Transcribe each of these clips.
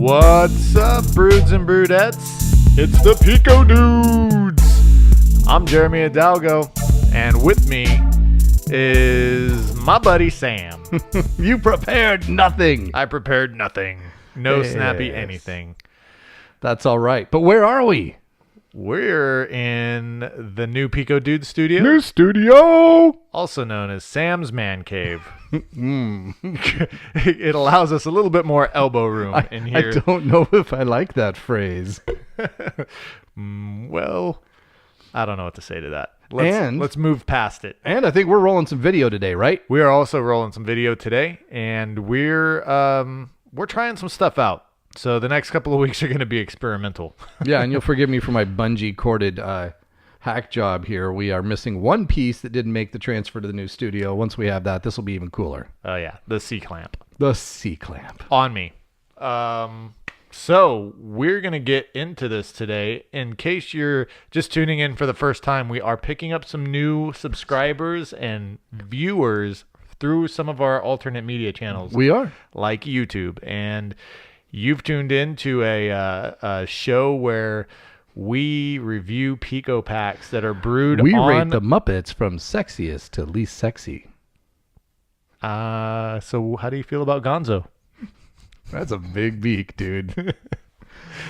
What's up, broods and brudettes? It's the Pico Dudes. I'm Jeremy Hidalgo, and with me is my buddy Sam. You prepared nothing. I prepared nothing. No Yes. snappy anything. That's all right. But where are we? We're in the new Pico Dude studio, New studio. also known as Sam's Man Cave. It allows us a little bit more elbow room in I here. don't know if I like that phrase. Well, I don't know what to say to that. Let's move past it. And I think we're rolling some video today, right? We are also rolling some video today, and we're trying some stuff out. So the next couple of weeks are going to be experimental. Yeah, and you'll forgive me for my bungee corded hack job here. We are missing one piece that didn't make the transfer to the new studio. Once we have that, this will be even cooler. Oh yeah, the C-clamp. The C-clamp. On me. So we're going to get into this today. In case you're just tuning in for the first time, we are picking up some new subscribers and viewers through some of our alternate media channels. We are. Like YouTube. And you've tuned in to a show where we review Pico packs that are brewed We on... rate the Muppets from sexiest to least sexy. So how do you feel about Gonzo? That's a big beak, dude.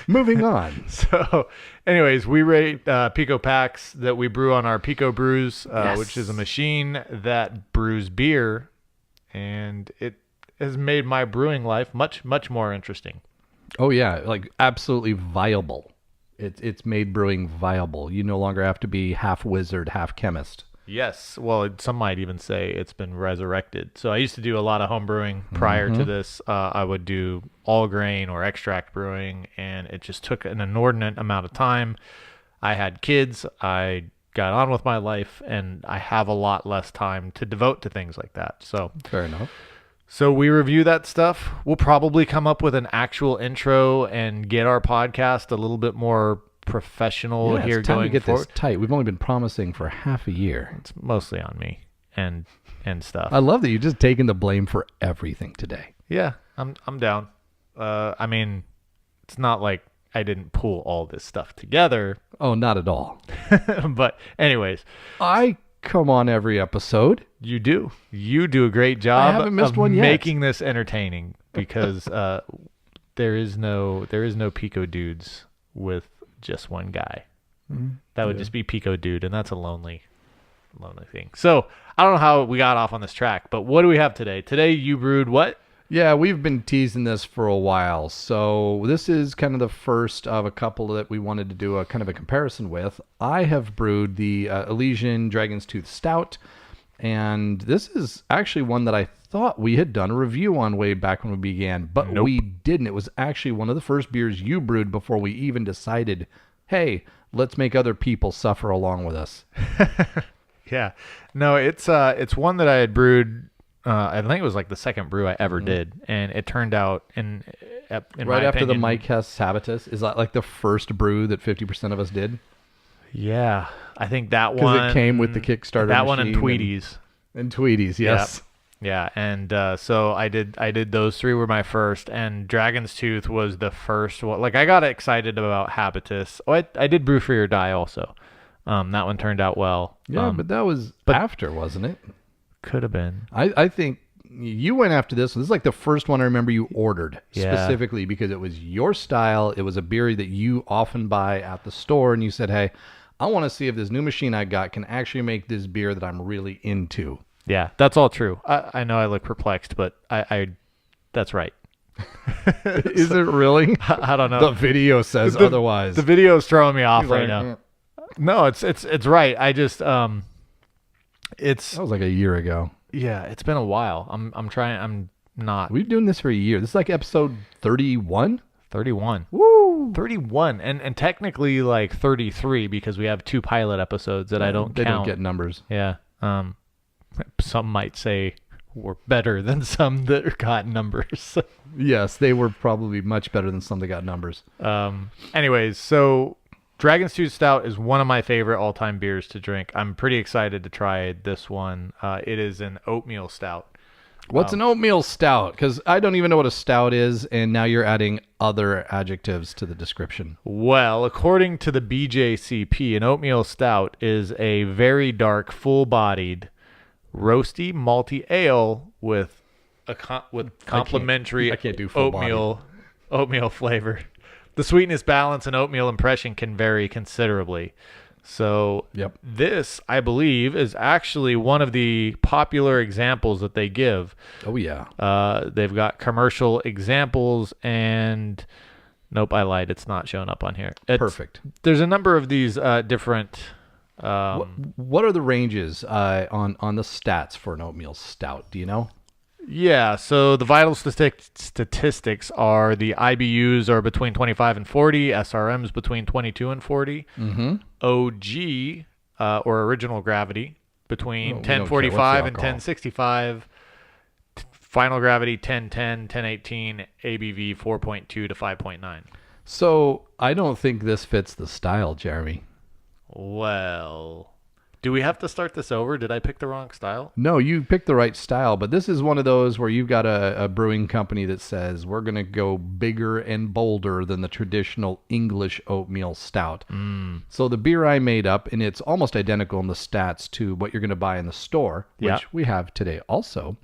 Moving on. So, anyways, we rate Pico packs that we brew on our Pico Brews, Yes. which is a machine that brews beer, and it has made my brewing life much, much more interesting. Oh yeah, like absolutely viable. It's made brewing viable. You no longer have to be half wizard, half chemist. Yes. Well, some might even say it's been resurrected. So I used to do a lot of home brewing prior to this. I would do all grain or extract brewing, and it just took an inordinate amount of time. I had kids. I got on with my life, and I have a lot less time to devote to things like that. So Fair enough. So we review that stuff. We'll probably come up with an actual intro and get our podcast a little bit more professional here it's time going to get forward. this tight. We've only been promising for half a year. It's mostly on me and stuff. I love that you're just taking the blame for everything today. Yeah, I'm down. I mean, it's not like I didn't pull all this stuff together, Oh, not at all. but anyways, I come on every episode. you do a great job haven't missed of one yet. making this entertaining because there is no Pico Dudes with just one guy. That would just be Pico Dude, and that's a lonely thing. So I don't know how we got off on this track, but what do we have today? Today you brewed what? Yeah, we've been teasing this for a while. So this is kind of the first of a couple that we wanted to do a kind of a comparison with. I have brewed the Elysian Dragonstooth Stout, and this is actually one that I thought we had done a review on way back when we began, but Nope. we didn't. It was actually one of the first beers you brewed before we even decided, hey, let's make other people suffer along with us. Yeah. No, it's one that I had brewed. I think it was like the second brew I ever did, and it turned out in Right my after the opinion, Mike Hess Habitus, is that like the first brew that 50% of us did? Yeah, I think that Because one it came with the Kickstarter That one and machine Tweeties. And Tweeties, yes. Yeah, and so I did those three were my first, and Dragon's Tooth was the first one. Like I got excited about Habitus. Oh, I did Brew for Your Die also. That one turned out well. Yeah, but that was after, wasn't it? Could have been. I think you went after this. This is like the first one I remember you ordered Yeah. specifically because it was your style. It was a beer that you often buy at the store, and you said, hey, I want to see if this new machine I got can actually make this beer that I'm really into. Yeah, that's all true. I know I look perplexed, but I that's right. Is it really? I don't know. The video says otherwise. The video's throwing me off He's right like, now. No, it's right. I just it's That was like a year ago. yeah, it's been a while. I'm trying. I'm not We've been doing this for a year. This is like episode 31. 31. Woo! 31 and technically like 33 because we have two pilot episodes that I don't They count. don't get numbers. Yeah. Some might say we're better than some that got numbers. Yes, they were probably much better than some that got numbers. Anyways, so Dragonstooth Stout is one of my favorite all-time beers to drink. I'm pretty excited to try this one. It is an oatmeal stout. What's an oatmeal stout? Because I don't even know what a stout is, and now you're adding other adjectives to the description. Well, according to the BJCP, an oatmeal stout is a very dark, full-bodied, roasty, malty ale with complementary I can't do full oatmeal flavor. The sweetness, balance, and oatmeal impression can vary considerably. So this, I believe, is actually one of the popular examples that they give. Oh, yeah. They've got commercial examples, and nope, I lied. It's not showing up on here. Perfect. There's a number of these different... what are the ranges on the stats for an oatmeal stout? Do you know? Yeah, so the vital statistics are the IBUs are between 25 and 40, SRMs between 22 and 40, OG, or original gravity, between 1045 and 1065, final gravity 1010, 1018, ABV 4.2 to 5.9. So I don't think this fits the style, Jeremy. Well... Do we have to start this over? Did I pick the wrong style? No, you picked the right style, but this is one of those where you've got a brewing company that says, we're going to go bigger and bolder than the traditional English oatmeal stout. So the beer I made up, and it's almost identical in the stats to what you're going to buy in the store, which we have today also,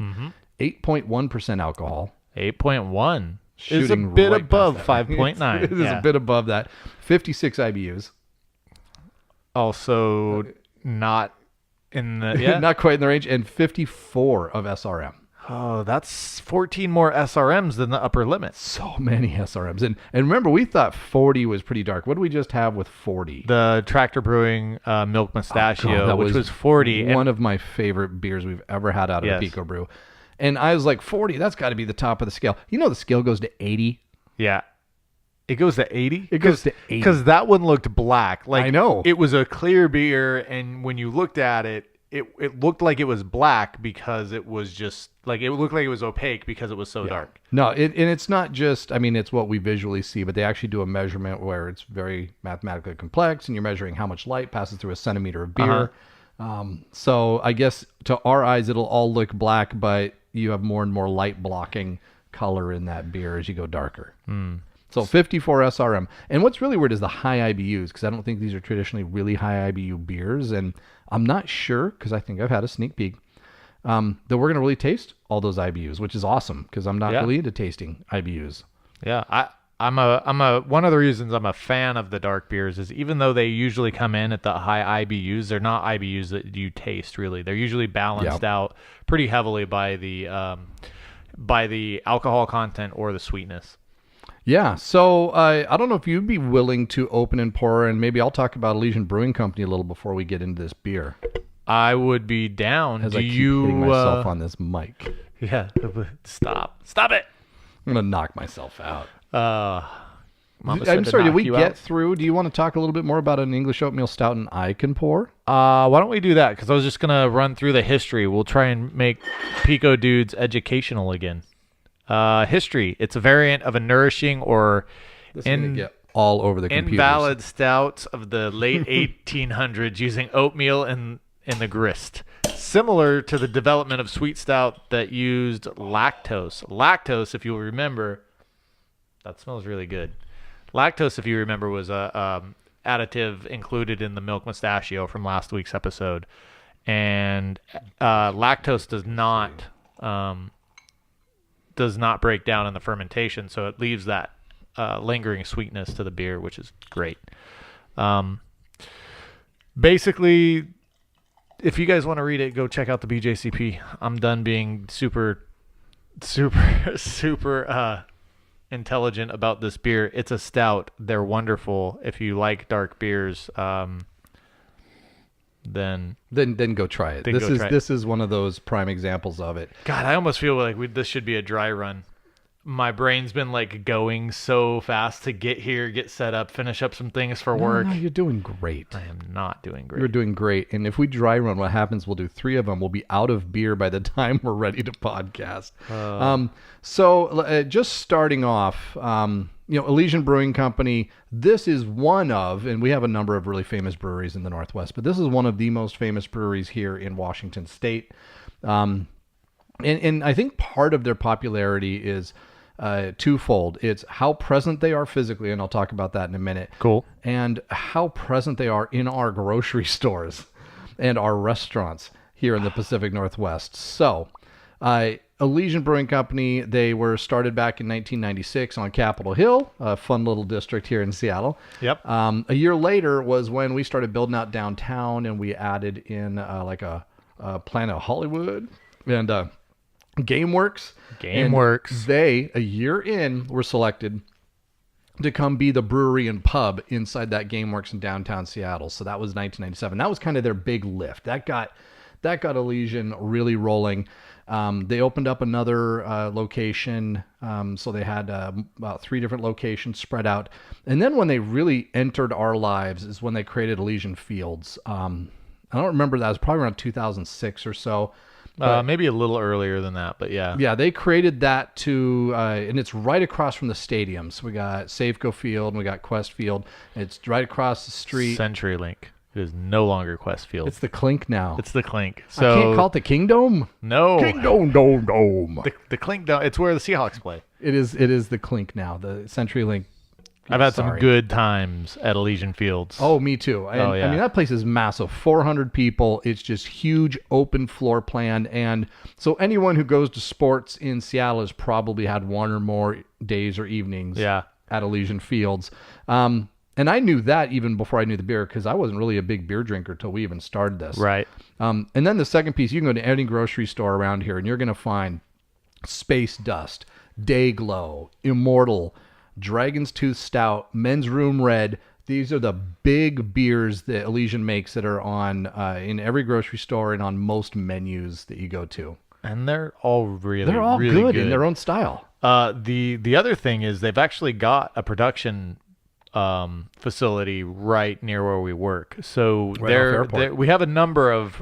8.1% alcohol. 8.1 is a bit above 5.9. It is a bit above that. 56 IBUs. Also... Not in the not quite in the range, and 54 of SRM. Oh, that's 14 more SRMs than the upper limit. So many SRMs. And remember, we thought 40 was pretty dark. What did we just have with 40? The Tractor Brewing Milk Mustachio, which was 40. One of my favorite beers we've ever had out of a Pico Brew. And I was like, 40, that's got to be the top of the scale. You know the scale goes to 80? Yeah. It goes to 80? It goes to 80. Because that one looked black. Like, I know. It was a clear beer, and when you looked at it, it looked like it was black because it was just, like, it looked like it was opaque because it was so dark. No, and it's not just, I mean, it's what we visually see, but they actually do a measurement where it's very mathematically complex, and you're measuring how much light passes through a centimeter of beer. So I guess to our eyes, it'll all look black, but you have more and more light blocking color in that beer as you go darker. So 54 SRM. And what's really weird is the high IBUs, because I don't think these are traditionally really high IBU beers. And I'm not sure, because I think I've had a sneak peek, that we're going to really taste all those IBUs, which is awesome, because I'm not really into tasting IBUs. Yeah, I'm a one of the reasons I'm a fan of the dark beers is even though they usually come in at the high IBUs, they're not IBUs that you taste really. They're usually balanced out pretty heavily by the alcohol content or the sweetness. Yeah, so I don't know if you'd be willing to open and pour, and maybe I'll talk about Elysian Brewing Company a little before we get into this beer. I would be down. As I keep hitting myself on this mic. Yeah, stop it. I'm going to knock myself out. I'm sorry, did we get through? Do you want to talk a little bit more about an English oatmeal stout and I can pour? Why don't we do that? Because I was just going to run through the history. We'll try and make Pico Dudes educational again. History. It's a variant of a nourishing or get all over the computers. Invalid stouts of the late 1800s using oatmeal in the grist. Similar to the development of sweet stout that used lactose. Lactose, if you'll remember, that smells really good. Lactose, if you remember, was a additive included in the milk mustachio from last week's episode. And lactose does not break down in the fermentation, so it leaves that lingering sweetness to the beer, which is great. Basically, if you guys want to read it, go check out the BJCP. I'm done being super intelligent about this beer. It's a stout. They're wonderful. If you like dark beers, then go try it. This is one of those prime examples of it. God, I almost feel like this should be a dry run. My brain's been like going so fast to get here, get set up, finish up some things for work. No, you're doing great. I am not doing great. You're doing great. And if we dry run, what happens, we'll do 3 of them. We'll be out of beer by the time we're ready to podcast. So just starting off, Elysian Brewing Company, this is one of, and we have a number of really famous breweries in the Northwest, but this is one of the most famous breweries here in Washington State. And I think part of their popularity is twofold. It's how present they are physically, and I'll talk about that in a minute. Cool. And how present they are in our grocery stores and our restaurants here in the Pacific Northwest. So, Elysian Brewing Company, they were started back in 1996 on Capitol Hill, a fun little district here in Seattle. Yep. A year later was when we started building out downtown, and we added in like a Planet Hollywood and GameWorks. GameWorks. They, a year in, were selected to come be the brewery and pub inside that GameWorks in downtown Seattle. So that was 1997. That was kind of their big lift. That got Elysian really rolling. They opened up another location. So they had about 3 different locations spread out. And then when they really entered our lives is when they created Elysian Fields. I don't remember that. It was probably around 2006 or so. Maybe a little earlier than that, but yeah. Yeah, they created that to, and it's right across from the stadium. So we got Safeco Field and we got Quest Field. It's right across the street. CenturyLink. It is no longer Quest Field. It's the Clink now. It's the Clink. So I can't call it the Kingdom. No. Kingdome Dome. The Clink. It's where the Seahawks play. It is the Clink now. The CenturyLink. I've had some good times at Elysian Fields. Oh, me too. And, yeah. I mean, that place is massive. 400 people. It's just huge open floor plan. And so anyone who goes to sports in Seattle has probably had one or more days or evenings at Elysian Fields. And I knew that even before I knew the beer because I wasn't really a big beer drinker till we even started this. Right. And then the second piece, you can go to any grocery store around here and you're going to find Space Dust, Dayglow, Immortal, Dragonstooth Stout, Men's Room Red. These are the big beers that Elysian makes that are on in every grocery store and on most menus that you go to. And they're all really good in their own style. The other thing is they've actually got a production facility right near where we work. So we have a number of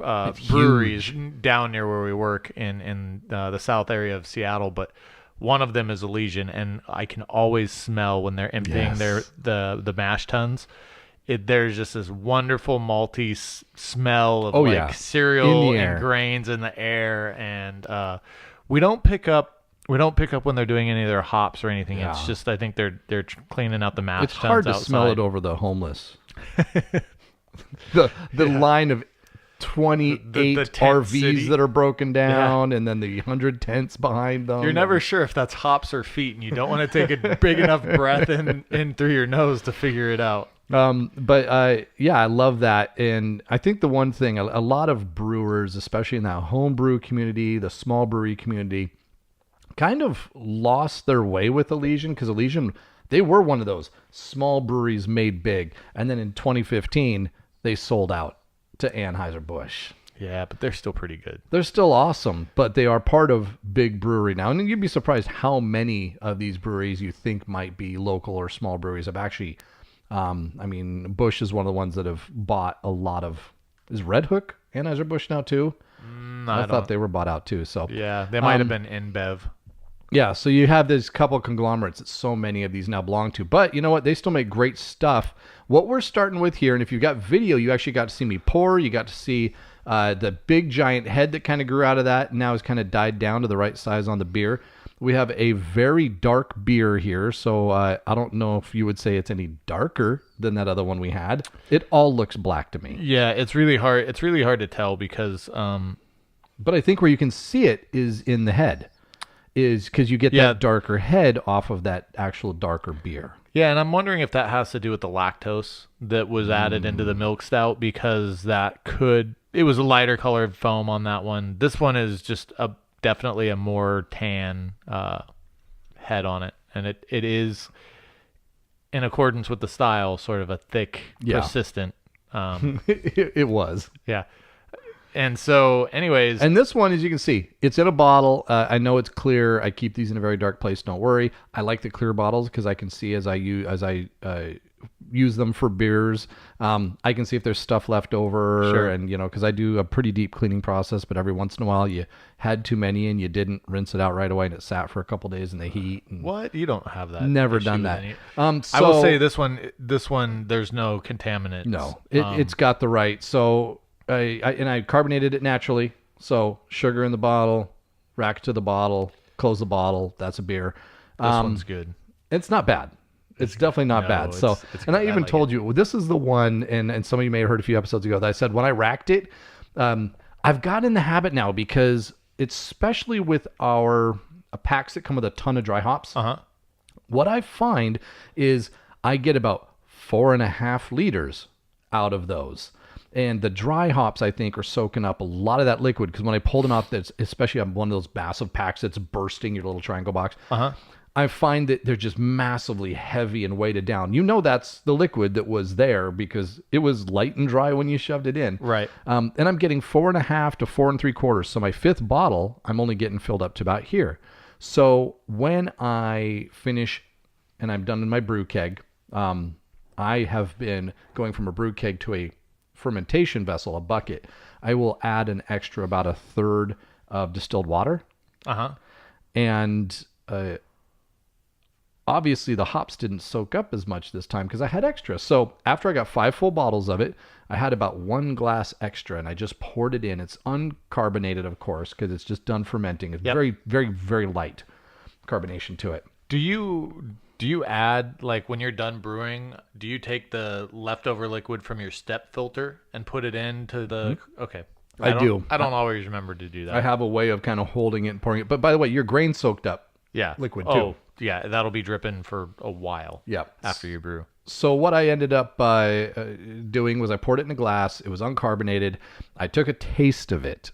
breweries down near where we work in the south area of Seattle, but one of them is Elysian, and I can always smell when they're emptying the mash tuns. There's just this wonderful malty smell of cereal and grains in the air, and we don't pick up when they're doing any of their hops or anything. Yeah. It's just I think they're cleaning out the mash tuns outside. It's hard to smell it over the homeless. the line of 28 RVs city that are broken down and then the 100 tents behind them. You're never sure if that's hops or feet, and you don't want to take a big enough breath in through your nose to figure it out. I love that. And I think the one thing, a lot of brewers, especially in that home brew community, the small brewery community, kind of lost their way with Elysian because Elysian, they were one of those small breweries made big. And then in 2015, they sold out to Anheuser-Busch. Yeah, but they're still pretty good. They're still awesome, but they are part of big brewery now. And you'd be surprised how many of these breweries you think might be local or small breweries have actually, Busch is one of the ones that have bought a lot of, is Red Hook Anheuser-Busch now too? I thought they were bought out too. So yeah, they might have been InBev. Yeah, so you have this couple conglomerates that so many of these now belong to. But you know what? They still make great stuff. What we're starting with here, and if you've got video, you actually got to see me pour. You got to see the big giant head that kind of grew out of that and now has kind of died down to the right size on the beer. We have a very dark beer here, so I don't know if you would say it's any darker than that other one we had. It all looks black to me. Yeah, it's really hard. It's really hard to tell because... But I think where you can see it is in the head. Is because you get that darker head off of that actual darker beer. Yeah, and I'm wondering if that has to do with the lactose that was added into the milk stout because it was a lighter colored foam on that one. This one is just definitely a more tan head on it, and it is in accordance with the style, sort of a thick, persistent. It was. Yeah. And so, anyways... And this one, as you can see, it's in a bottle. I know it's clear. I keep these in a very dark place. Don't worry. I like the clear bottles because I can see as I use them for beers. I can see if there's stuff left over. Sure. And, because I do a pretty deep cleaning process, but every once in a while you had too many and you didn't rinse it out right away and it sat for a couple days in the heat. And what? You don't have that. Never done that. I will say this one, there's no contaminants. No, it's got the right. So... I carbonated it naturally, so sugar in the bottle, rack to the bottle, close the bottle. That's a beer. This one's good. It's not bad. It's definitely not bad. So, and I even told you, well, this is the one, and some of you may have heard a few episodes ago that I said when I racked it, I've got in the habit now because especially with our packs that come with a ton of dry hops, what I find is I get about 4.5 liters out of those. And the dry hops, I think, are soaking up a lot of that liquid because when I pull them out, that's especially on one of those massive packs that's bursting your little triangle box, I find that they're just massively heavy and weighted down. You know that's the liquid that was there because it was light and dry when you shoved it in. Right. And I'm getting 4.5 to 4.75. So my 5th bottle, I'm only getting filled up to about here. So when I finish and I'm done in my brew keg, I have been going from a brew keg to a fermentation vessel, a bucket. I will add an extra about 1/3 of distilled water. And obviously the hops didn't soak up as much this time because I had extra. So after I got 5 full bottles of it, I had about 1 glass extra and I just poured it in. It's uncarbonated, of course, because it's just done fermenting. It's very, very, very light carbonation to it. Do you add, like when you're done brewing, do you take the leftover liquid from your step filter and put it into the... Okay. I do. I don't always remember to do that. I have a way of kind of holding it and pouring it. But by the way, your grain soaked up liquid too. Oh, yeah. That'll be dripping for a while after you brew. So what I ended up doing was I poured it in a glass. It was uncarbonated. I took a taste of it.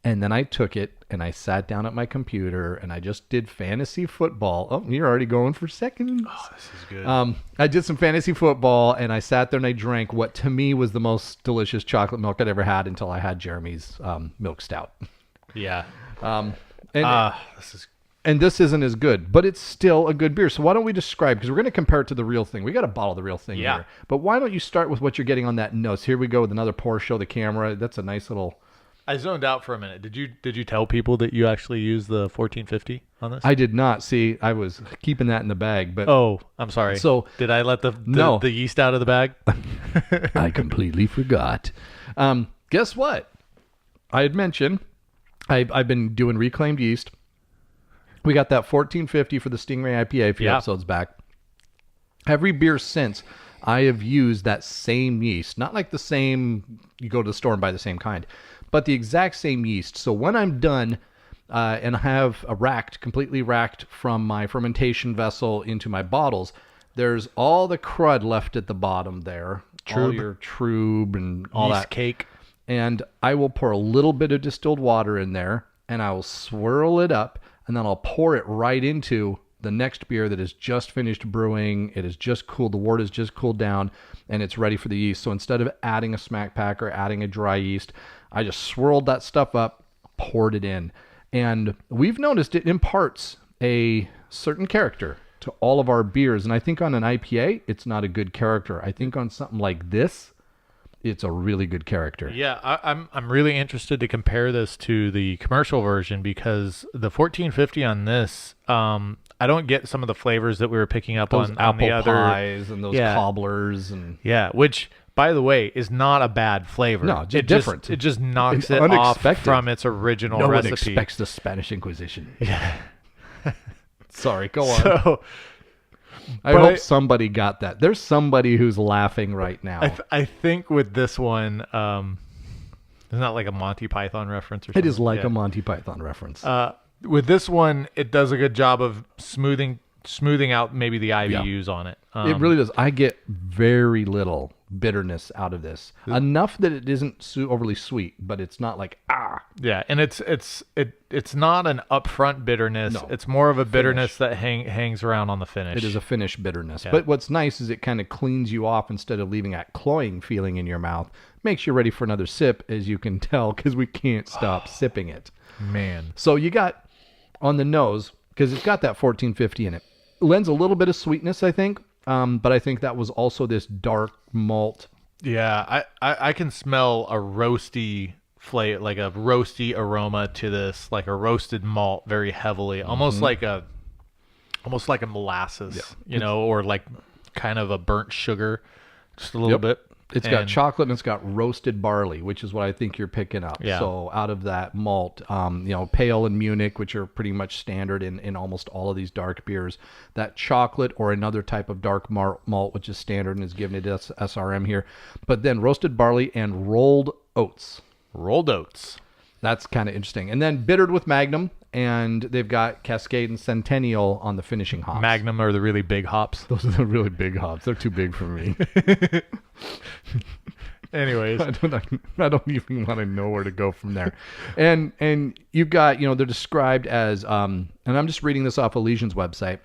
And then I took it and I sat down at my computer and I just did fantasy football. Oh, you're already going for seconds. Oh, this is good. I did some fantasy football and I sat there and I drank what to me was the most delicious chocolate milk I'd ever had until I had Jeremy's milk stout. Yeah. And this isn't as good, but it's still a good beer. So why don't we describe, because we're going to compare it to the real thing. We got to bottle the real thing here. But why don't you start with what you're getting on that nose? Here we go with another pour, show the camera. That's a nice little... I zoned out for a minute. Did you tell people that you actually used the 1450 on this? I did not. See, I was keeping that in the bag. But I'm sorry. So did I let the yeast out of the bag? I completely forgot. Guess what? I had mentioned I've been doing reclaimed yeast. We got that 1450 for the Stingray IPA a few episodes back. Every beer since, I have used that same yeast. Not like the same, you go to the store and buy the same kind, but the exact same yeast. So when I'm done and I have completely racked from my fermentation vessel into my bottles, there's all the crud left at the bottom there. All your trub and all yeast that. Cake. And I will pour a little bit of distilled water in there and I will swirl it up and then I'll pour it right into the next beer that is just finished brewing. It is just cooled. The wort is just cooled down and it's ready for the yeast. So instead of adding a smack pack or adding a dry yeast, I just swirled that stuff up, poured it in. And we've noticed it imparts a certain character to all of our beers. And I think on an IPA, it's not a good character. I think on something like this, it's a really good character. Yeah, I'm really interested to compare this to the commercial version because the 1450 on this, I don't get some of the flavors that we were picking up those on apple the other pies and those cobblers and which by the way is not a bad flavor. No, just different. It just knocks It's it unexpected. off from its original no recipe. one expects the Spanish Inquisition. Yeah. Sorry, go on. So, I hope somebody got that. There's somebody who's laughing right now. I think with this one, isn't that like a Monty Python reference or something? It is like a Monty Python reference. With this one, it does a good job of smoothing out maybe the IBUs on it. It really does. I get very little bitterness out of this. Enough that it isn't overly sweet, but it's not like Yeah, and it's not an upfront bitterness. No. It's more of a bitterness that hangs around on the finish. It is a finish bitterness. Yeah. But what's nice is it kind of cleans you off instead of leaving that cloying feeling in your mouth. Makes you ready for another sip, as you can tell, because we can't stop sipping it. Man. So you got on the nose, because it's got that 1450 in it. Lends a little bit of sweetness, I think. But I think that was also this dark malt. Yeah, I can smell a roasty flavor, like a roasty aroma to this, like a roasted malt very heavily, almost like a molasses, or like kind of a burnt sugar, just a little bit. It's got chocolate and it's got roasted barley, which is what I think you're picking up. Yeah. So out of that malt, pale and Munich, which are pretty much standard in almost all of these dark beers, that chocolate or another type of dark malt, which is standard and is given it SRM here. But then roasted barley and rolled oats. Rolled oats. That's kind of interesting. And then bittered with Magnum, and they've got Cascade and Centennial on the finishing hops. Magnum are the really big hops. Those are the really big hops. They're too big for me. Anyways, I don't even want to know where to go from there. And you've got, they're described as, and I'm just reading this off Elysian's website.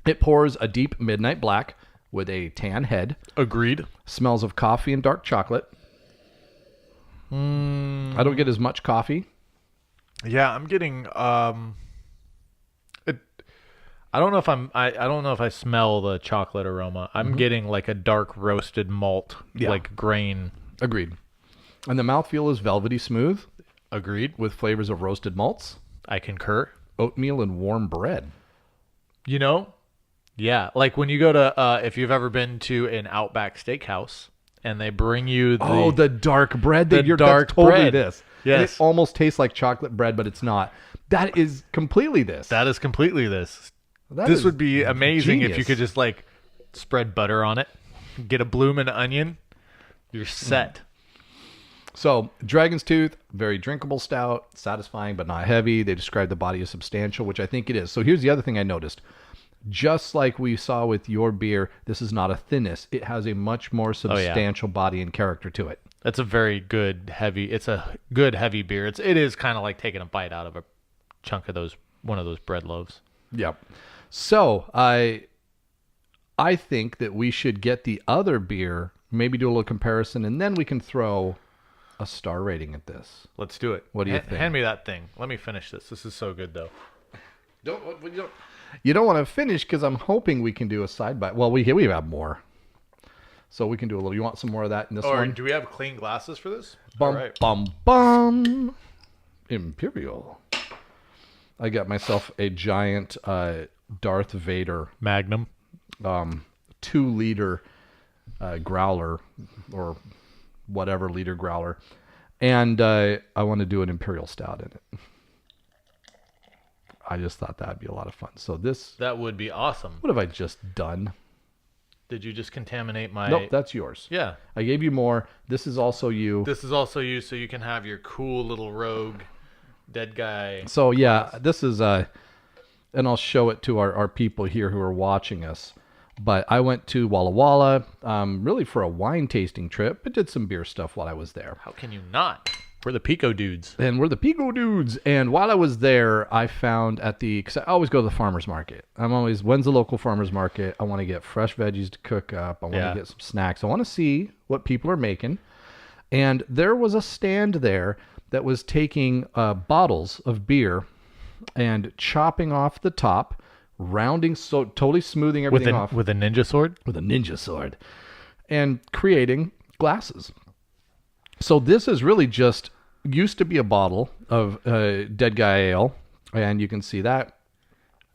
It pours a deep midnight black with a tan head. Agreed. Smells of coffee and dark chocolate. I don't get as much coffee. Yeah, I'm getting. I don't know if I don't know if I smell the chocolate aroma. I'm getting like a dark roasted malt, like grain. Agreed. And the mouthfeel is velvety smooth. Agreed. With flavors of roasted malts, I concur. oatmeal, and warm bread. Yeah, like when you go to if you've ever been to an Outback Steakhouse. And they bring you the dark bread. That's totally bread. This. Yes. And it almost tastes like chocolate bread, but it's not. That is completely this. That is completely this. This would be amazing if you could just like spread butter on it, get a bloomin' onion, you're set. So, Dragonstooth, very drinkable stout, satisfying but not heavy. They describe the body as substantial, which I think it is. So here's the other thing I noticed. Just like we saw with your beer, this is not a thinness. It has a much more substantial body and character to it. That's a very good heavy. It's a good heavy beer. It is kind of like taking a bite out of a chunk of one of those bread loaves. Yep. So I think that we should get the other beer, maybe do a little comparison, and then we can throw a star rating at this. Let's do it. What do you think? Hand me that thing. Let me finish this. This is so good, though. You don't want to finish because I'm hoping we can do a side by. Well, we have more, so we can do a little. You want some more of that in this one? Or do we have clean glasses for this? Bum, All right. bum. Imperial. I got myself a giant Darth Vader Magnum, 2-liter growler or whatever liter growler, and I want to do an Imperial Stout in it. I just thought that'd be a lot of fun. So that would be awesome. What have I just done? Did you just contaminate my... Nope, that's yours. Yeah. I gave you more. This is also you. This is also you, so you can have your cool little rogue dead guy. So, yeah, this is... and I'll show it to our people here who are watching us. But I went to Walla Walla, really for a wine tasting trip, but did some beer stuff while I was there. How can you not? We're the Pico dudes. And we're the Pico dudes. And while I was there, I found because I always go to the farmer's market. When's the local farmer's market? I want to get fresh veggies to cook up. I want to get some snacks. I want to see what people are making. And there was a stand there that was taking bottles of beer and chopping off the top, rounding, so totally smoothing everything off. With a ninja sword? With a ninja sword. And creating glasses. So this is really used to be a bottle of Dead Guy Ale, and you can see that.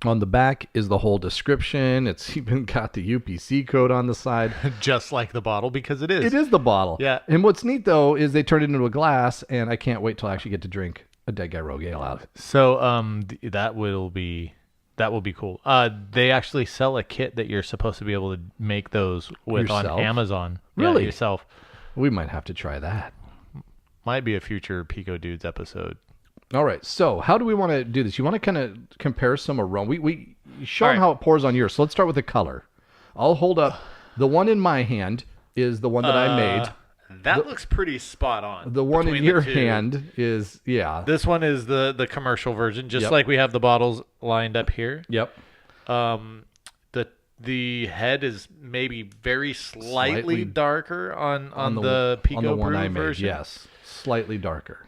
On the back is the whole description. It's even got the UPC code on the side. Just like the bottle, because it is. It is the bottle. Yeah. And what's neat, though, is they turn it into a glass, and I can't wait till I actually get to drink a Dead Guy Rogue Ale out of it. So that will be cool. They actually sell a kit that you're supposed to be able to make those with Yourself? on Amazon. Really? Yeah, yourself. We might have to try that. Might be a future Pico Dudes episode. All right. So how do we want to do this? You want to kind of compare some aroma. We show them right. how it pours on yours. So let's start with the color. I'll hold up. The one in my hand is the one that I made. That looks pretty spot on. The one in your hand is, yeah. This one is the commercial version, just like we have the bottles lined up here. Yep. The head is maybe very slightly darker on the Pico on the one Brew I made, version. yes. Slightly darker.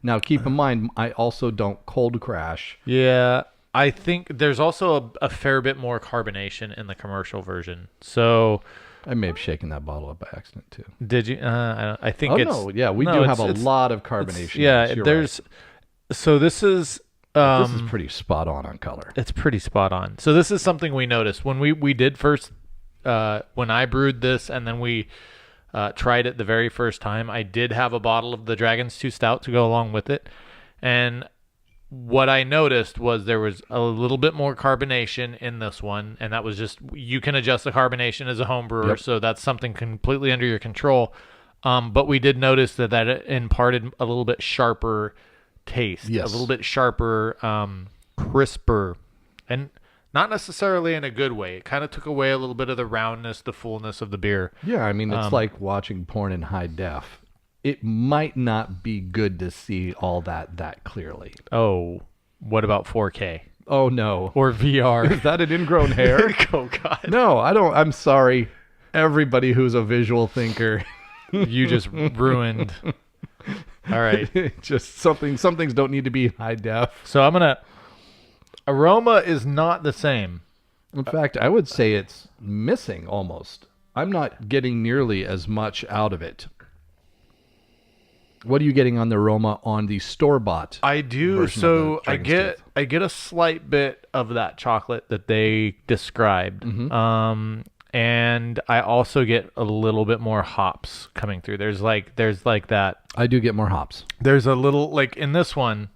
Now, keep in mind, I also don't cold crash. Yeah, I think there's also a fair bit more carbonation in the commercial version. So I may have shaken that bottle up by accident, too. did you? I think Oh, it's... no, yeah, we do have a lot of carbonation. Yeah, there's... Right. So this is... this is pretty spot on color. It's pretty spot on. So this is something we noticed when we did first, when I brewed this, and then we tried it the very first time. I did have a bottle of the Dragonstooth Stout to go along with it. And what I noticed was there was a little bit more carbonation in this one. And that was just, you can adjust the carbonation as a home brewer. Yep. So that's something completely under your control. But we did notice that it imparted a little bit sharper taste, Yes. a little bit sharper, crisper, and not necessarily in a good way. It kind of took away a little bit of the roundness, the fullness of the beer. Yeah, I mean, it's like watching porn in high def. It might not be good to see all that clearly. Oh, what about 4K Oh, no. or VR? Is that an ingrown hair? Oh, God. No, I don't. I'm sorry. Everybody who's a visual thinker. You just ruined. All right. Just some things don't need to be high def. So I'm going to. Aroma is not the same. In fact, I would say it's missing almost. I'm not getting nearly as much out of it. What are you getting on the aroma on the store-bought? I do. version So of the I Dragonstooth? get a slight bit of that chocolate that they described. And I also get a little bit more hops coming through. There's like that. I do get more hops. There's a little, like in this one,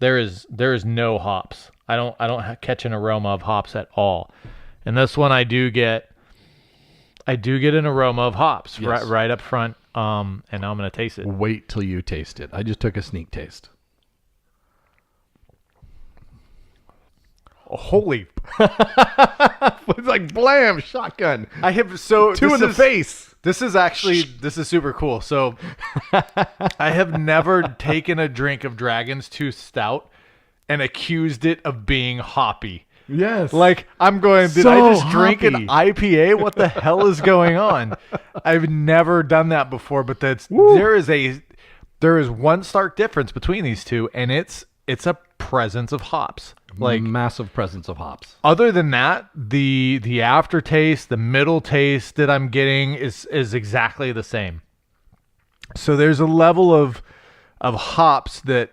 there is no hops. I don't catch an aroma of hops at all. In this one, I do get an aroma of hops Yes. right up front. And now I'm gonna taste it. Wait till you taste it. I just took a sneak taste. Holy! It's like blam, shotgun. I have so Two in the face. This is super cool. So I have never taken a drink of Dragonstooth Stout and accused it of being hoppy. Yes. Like I'm going, did So I just drink an hoppy. IPA? What the hell is going on? I've never done that before, but there is one stark difference between these two, and it's a presence of hops. Like massive presence of hops. other than that, the aftertaste, the middle taste that I'm getting is exactly the same. So there's a level of hops that,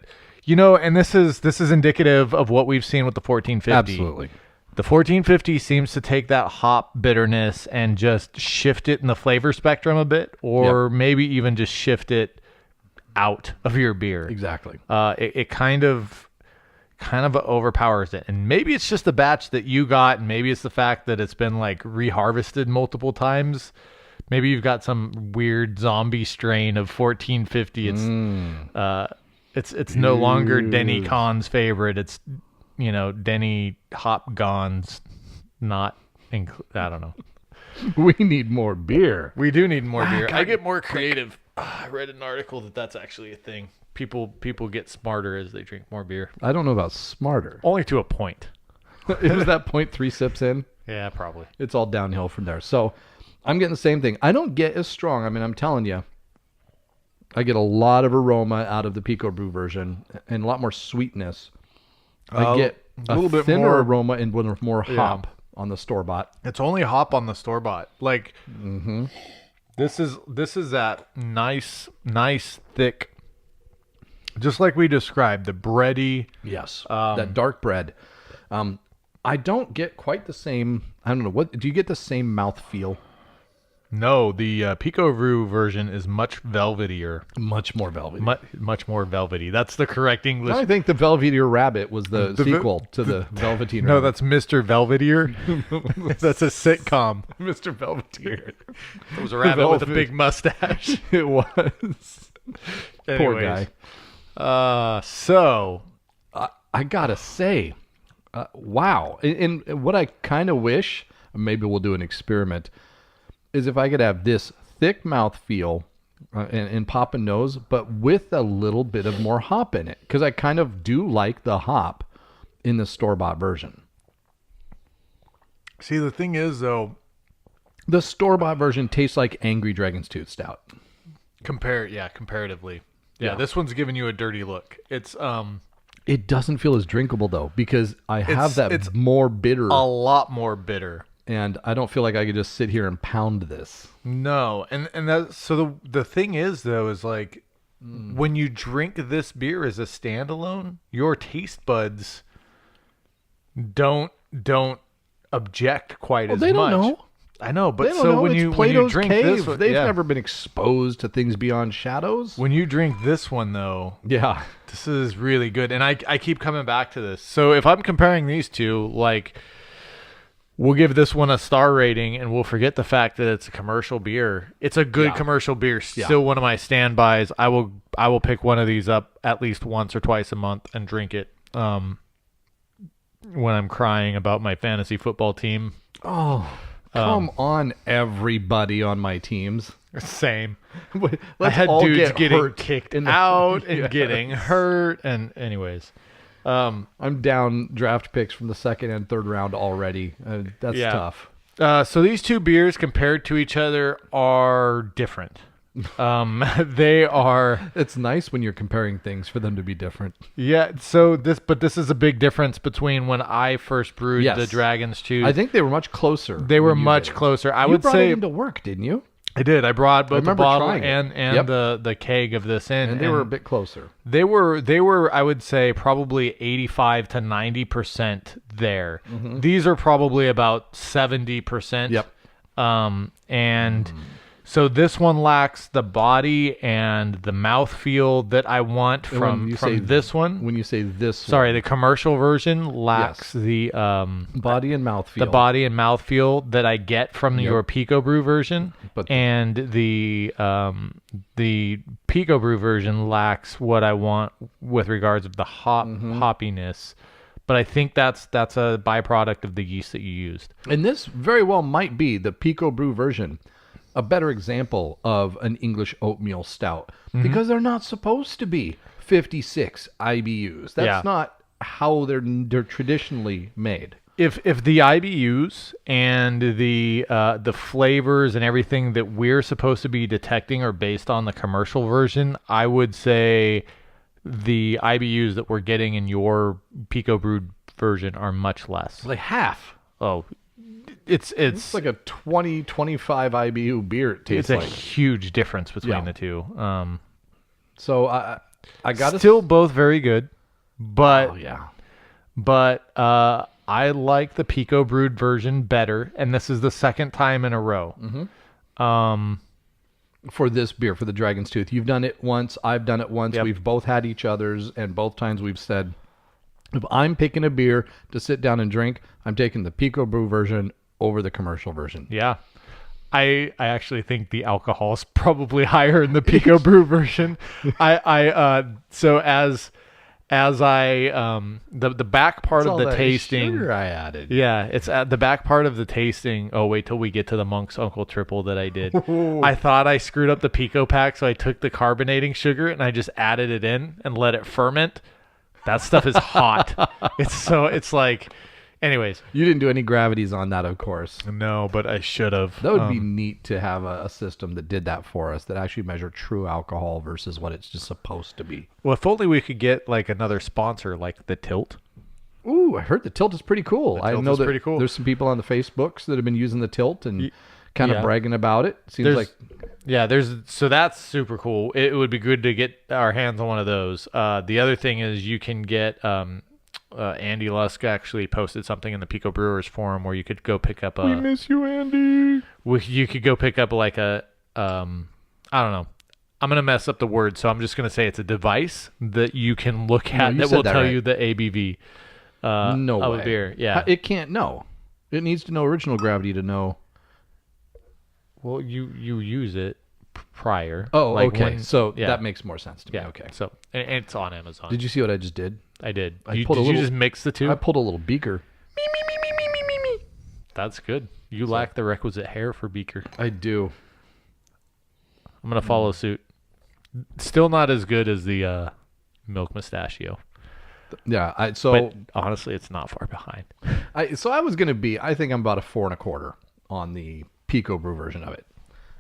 and this is indicative of what we've seen with the 1450. Absolutely. The 1450 seems to take that hop bitterness and just shift it in the flavor spectrum a bit, or maybe even just shift it out of your beer. Exactly. It kind of overpowers it, and maybe it's just the batch that you got, and maybe it's the fact that it's been like reharvested multiple times. Maybe you've got some weird zombie strain of 1450. It's no longer Denny Khan's favorite. It's Denny Hop Gon's not. I don't know. We need more beer. We do need more beer. I get more creative. I read an article that's actually a thing. People get smarter as they drink more beer. I don't know about smarter. Only to a point. Is that 0.3 sips in? Yeah, probably. It's all downhill from there. So I'm getting the same thing. I don't get as strong. I mean, I'm telling you, I get a lot of aroma out of the Pico Brew version and a lot more sweetness. I get a little bit thinner more aroma and with more hop on the store-bought. It's only hop on the store bought. Like this is that nice thick, just like we described, the bready. Yes, that dark bread. I don't get quite the same. I don't know. What do you get? The same mouth feel? No, the Pico Brew version is much velvetier. Much more velvety. Much more velvety. That's the correct English. I think the Velvetier Rabbit was the sequel to the Velveteen No, Rabbit. that's Mr. Velvetier. That's a sitcom. Mr. Velvetier. It was a rabbit with a big mustache. It was. Poor guy. So I gotta say, wow. And what I kind of wish, maybe we'll do an experiment, is if I could have this thick mouthfeel and pop a nose, but with a little bit of more hop in it. Because I kind of do like the hop in the store-bought version. See, the thing is, though, The store-bought version tastes like Angry Dragonstooth Stout. comparatively. Yeah, this one's giving you a dirty look. It's It doesn't feel as drinkable, though, because I have it's more bitter. a lot more bitter. And I don't feel like I could just sit here and pound this. No, and that, so the thing is, though, is like when you drink this beer as a standalone, your taste buds don't object quite as They don't much. know. I know, They but don't so know. when It's you Plato's drink cave. this one, They've yeah. never been exposed to things beyond shadows. When you drink this one though, Yeah. this is really good, and I keep coming back to this. So if I'm comparing these two, like, we'll give this one a star rating, and we'll forget the fact that it's a commercial beer. It's a good commercial beer. Still one of my standbys. I will pick one of these up at least once or twice a month and drink it. When I'm crying about my fantasy football team. Oh, come on, everybody on my teams. Same. Let's I had all dudes get getting hurt kicked in out and getting hurt, and anyways. I'm down draft picks from the second and third round already. That's tough. So these two beers compared to each other are different. They are. It's nice when you're comparing things for them to be different. Yeah. So this is a big difference between when I first brewed the Dragonstooth. I think they were much closer. They were much closer. I you would brought say it into work, didn't you? I did. I brought both the bottle trying it. and the keg of this in, And they were a bit closer. They were I would say probably 85 to 90% there. Mm-hmm. These are probably about 70%. Yep. So this one lacks the body and the mouthfeel that I want from this one. When you say this Sorry, the commercial version lacks the body and mouthfeel. The body and mouthfeel that I get from your Pico Brew version. But and the Pico Brew version lacks what I want with regards of the hoppiness. But I think that's a byproduct of the yeast that you used. And this very well might be the Pico Brew version, a better example of an English oatmeal stout, because they're not supposed to be 56 IBUs. That's not how they're traditionally made. If the IBUs and the flavors and everything that we're supposed to be detecting are based on the commercial version, I would say the IBUs that we're getting in your Pico Brewed version are much less. Like half. Oh, it's like a 20-25 IBU beer. It tastes it's a huge difference between the two. So I got still both very good, but but I like the Pico Brewed version better, and this is the second time in a row. For this beer, for the Dragonstooth, you've done it once. I've done it once. Yep. We've both had each other's, and both times we've said, if I'm picking a beer to sit down and drink, I'm taking the Pico Brew version over the commercial version. Yeah. I actually think the alcohol is probably higher in the Pico Brew version. So as I the back part of the tasting, sugar I added. Yeah, it's at the back part of the tasting. Oh, wait till we get to the Monk's Uncle Triple that I did. I thought I screwed up the Pico pack, so I took the carbonating sugar and I just added it in and let it ferment. That stuff is hot. It's like, anyways. You didn't do any gravities on that, of course. No, but I should have. That would be neat to have a system that did that for us, that actually measured true alcohol versus what it's just supposed to be. Well, if only we could get like another sponsor, like the Tilt. Ooh, I heard the Tilt is pretty cool. I know that pretty cool. There's some people on the Facebooks that have been using the Tilt and kind of bragging about it. Seems like... Yeah, so that's super cool. It would be good to get our hands on one of those. The other thing is you can get Andy Lusk actually posted something in the Pico Brewers forum where you could go pick up We miss you, Andy. You could go pick up like I don't know. I'm going to mess up the word, so I'm just going to say it's a device that you can look at that will tell you the ABV of a beer. Yeah. It can't know. It needs to know original gravity to know. Well, you use it prior. Oh, like okay. So that makes more sense to me. Yeah. Okay. So and it's on Amazon. Did you see what I just did? I did. I Did pulled you just mix the two? I pulled a little beaker. That's good. You lack the requisite hair for beaker. I do. I'm going to follow suit. Still not as good as the milk mustachio. Yeah. But honestly, it's not far behind. I was going to be, I think I'm about a 4 1/4 on the Pico Brew version of it.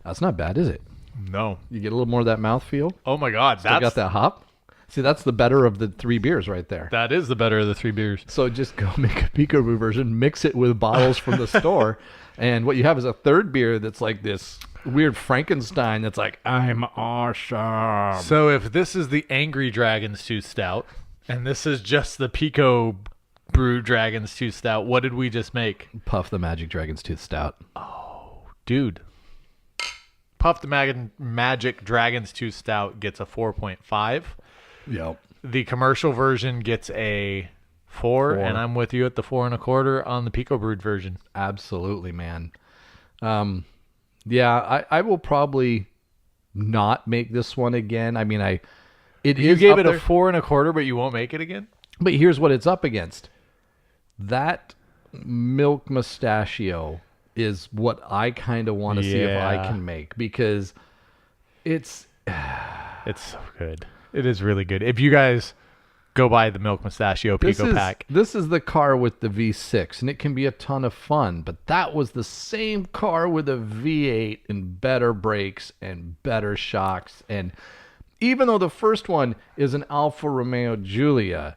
That's not bad, is it? No. You get a little more of that mouthfeel. Oh my God. Still got that hop. See, that's the better of the 3 beers right there. That is the better of the 3 beers. So just go make a Pico Brew version, mix it with bottles from the store, and what you have is a third beer that's like this weird Frankenstein that's like, I'm awesome. So if this is the Angry Dragonstooth Stout, and this is just the Pico Brew Dragonstooth Stout, what did we just make? Puff the Magic Dragonstooth Stout. Oh. Dude. Puff the Magic Dragonstooth Stout gets a 4.5. Yep. The commercial version gets a 4, and I'm with you at the 4.25 on the Pico Brewed version. Absolutely, man. Yeah, I will probably not make this one again. I mean, you gave it a 4.25, but you won't make it again? But here's what it's up against. That milk mustachio is what I kind of want to see if I can make, because it's so good. It is really good. If you guys go buy the milk mustachio Pico pack. This is the car with the V6, and it can be a ton of fun, but that was the same car with a V8 and better brakes and better shocks. And even though the first one is an Alfa Romeo Giulia,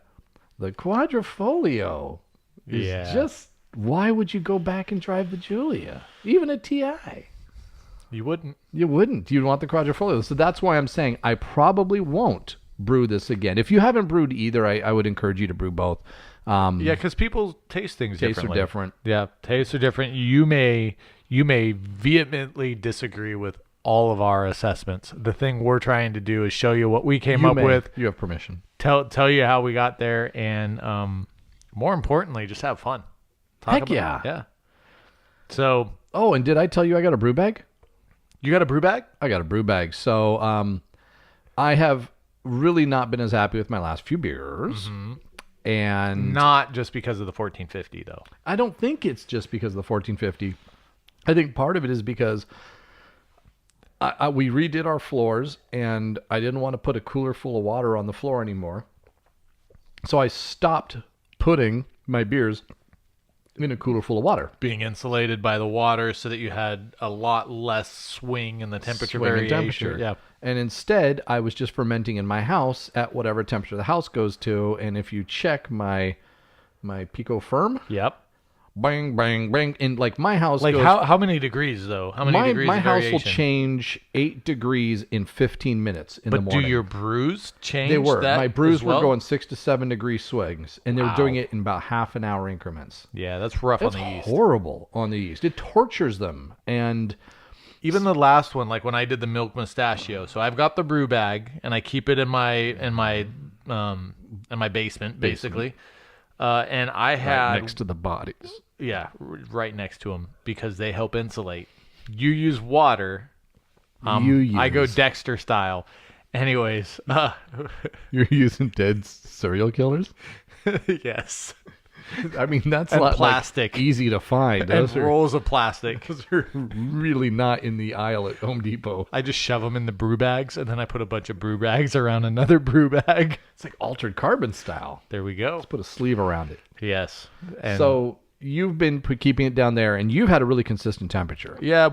the Quadrifoglio is just, why would you go back and drive the Giulia? Even a TI. You wouldn't. You wouldn't. You'd want the Quadrifoglio. So that's why I'm saying I probably won't brew this again. If you haven't brewed either, I would encourage you to brew both. Yeah, because people taste things differently. Tastes are different. Yeah, tastes are different. You may vehemently disagree with all of our assessments. The thing we're trying to do is show you what we came up with. You have permission. Tell you how we got there, and more importantly, just have fun. Heck yeah. Yeah. So. Oh, and did I tell you I got a brew bag? You got a brew bag? I got a brew bag. So I have really not been as happy with my last few beers. Mm-hmm. And not just because of the 1450, though. I don't think it's just because of the 1450. I think part of it is because we redid our floors, and I didn't want to put a cooler full of water on the floor anymore. So I stopped putting my beers in a cooler full of water. Being insulated by the water so that you had a lot less swing in the temperature variation. Yeah. And instead, I was just fermenting in my house at whatever temperature the house goes to. And if you check my Pico Firm, yep, bang, bang, bang, and like my house, like goes, how many degrees though? How many degrees? My of house variation? will change 8 degrees in 15 minutes in the morning. But do your brews change? They were. That my brews well? were going 6 to 7 degree swings, and they were doing it in about half an hour increments. Yeah, that's rough on the yeast. It's horrible on the yeast. It tortures them. And even the last one, like when I did the milk mustachio, so I've got the brew bag and I keep it in my basement, basically. And I had right next to the bodies. Yeah, right next to them because they help insulate. You use water. I go Dexter style. Anyways, you're using dead serial killers? Yes. I mean, that's and not plastic. Like, easy to find. And rolls of plastic. Those are really not in the aisle at Home Depot. I just shove them in the brew bags, and then I put a bunch of brew bags around another brew bag. It's like altered carbon style. There we go. Let's put a sleeve around it. Yes. And so you've been keeping it down there, and you've had a really consistent temperature. Yeah,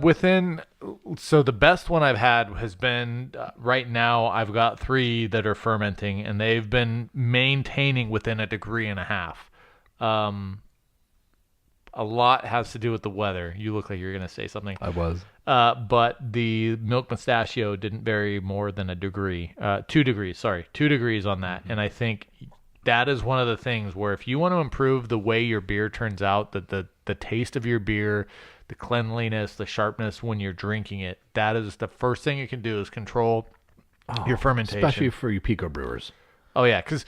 so the best one I've had has been, right now I've got 3 that are fermenting, and they've been maintaining within 1.5 degrees. A lot has to do with the weather. You look like you're going to say something. I was. But the milk mustachio didn't vary more than 1 degree. 2 degrees, sorry. 2 degrees on that. Mm-hmm. And I think that is one of the things where if you want to improve the way your beer turns out, the taste of your beer, the cleanliness, the sharpness when you're drinking it, that is the first thing you can do is control your fermentation. Especially for you Pico brewers. Oh, yeah, because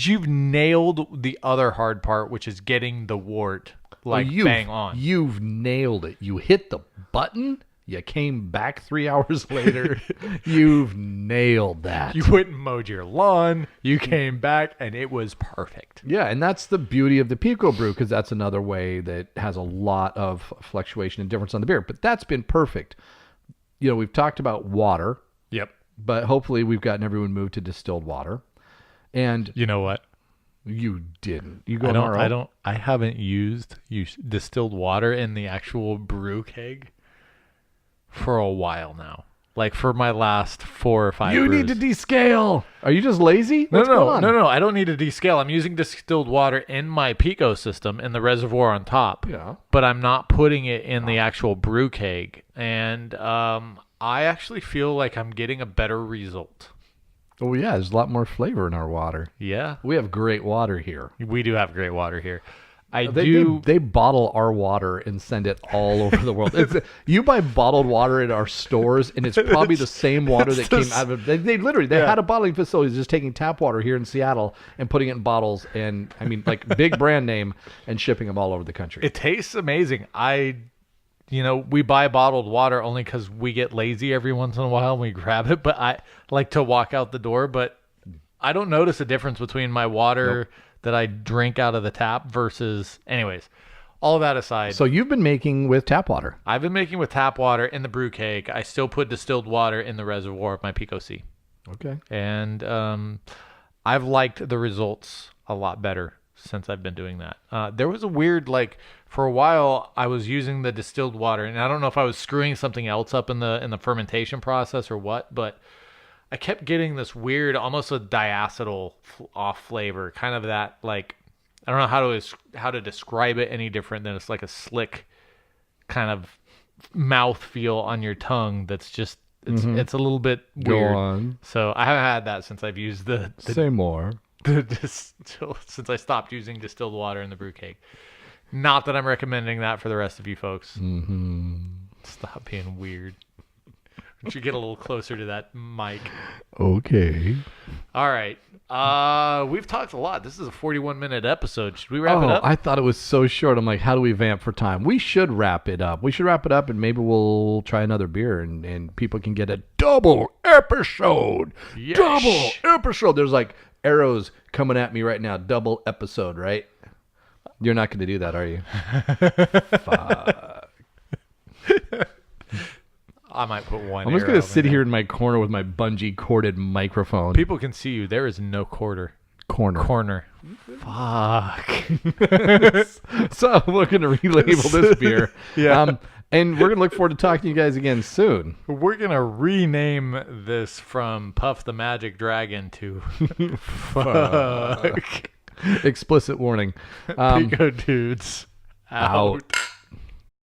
you've nailed the other hard part, which is getting the wort bang on. You've nailed it. You hit the button. You came back 3 hours later. You've nailed that. You went and mowed your lawn. You came back, and it was perfect. Yeah, and that's the beauty of the Pico brew, because that's another way that has a lot of fluctuation and difference on the beer. But that's been perfect. You know, we've talked about water. Yep. But hopefully we've gotten everyone moved to distilled water. And you know what? You didn't. You go. I haven't used distilled water in the actual brew keg for a while now. Like for my last 4 or 5 You brews. need to descale. Are you just lazy? What's going on? No. I don't need to descale. I'm using distilled water in my Pico system in the reservoir on top. Yeah. But I'm not putting it in the actual brew keg. And I actually feel like I'm getting a better result. Oh, yeah. There's a lot more flavor in our water. Yeah. We have great water here. We do have great water here. They bottle our water and send it all over the world. You buy bottled water in our stores, and it's probably the same water that came out of it. They literally had a bottling facility just taking tap water here in Seattle and putting it in bottles, and I mean like big brand name, and shipping them all over the country. It tastes amazing. We buy bottled water only because we get lazy every once in a while and we grab it, but I like to walk out the door, but I don't notice a difference between my water that I drink out of the tap versus... Anyways, all that aside... So you've been making with tap water. I've been making with tap water in the brew cake. I still put distilled water in the reservoir of my Pico C. Okay. And I've liked the results a lot better since I've been doing that. There was a weird, for a while, I was using the distilled water, and I don't know if I was screwing something else up in the fermentation process or what, but I kept getting this weird, almost a diacetyl off flavor, kind of that, I don't know how to describe it any different than it's like a slick kind of mouth feel on your tongue that's just, it's a little bit weird. Go on. So I haven't had that since I've used Say more. Since I stopped using distilled water in the brew cake. Not that I'm recommending that for the rest of you folks. Mm-hmm. Stop being weird. Would you get a little closer to that mic? Okay. All right. We've talked a lot. This is a 41-minute episode. Should we wrap it up? I thought it was so short. I'm like, how do we vamp for time? We should wrap it up. And maybe we'll try another beer, and people can get a double episode. Yes. Double episode. There's arrows coming at me right now. Double episode, right? You're not going to do that, are you? Fuck. I might put one. I'm just going to sit here in my corner with my bungee corded microphone. People can see you. There is no corner. Fuck. So we're going to relabel this beer. Yeah. And we're going to look forward to talking to you guys again soon. We're going to rename this from Puff the Magic Dragon to Fuck. Explicit warning. Pico Dudes out.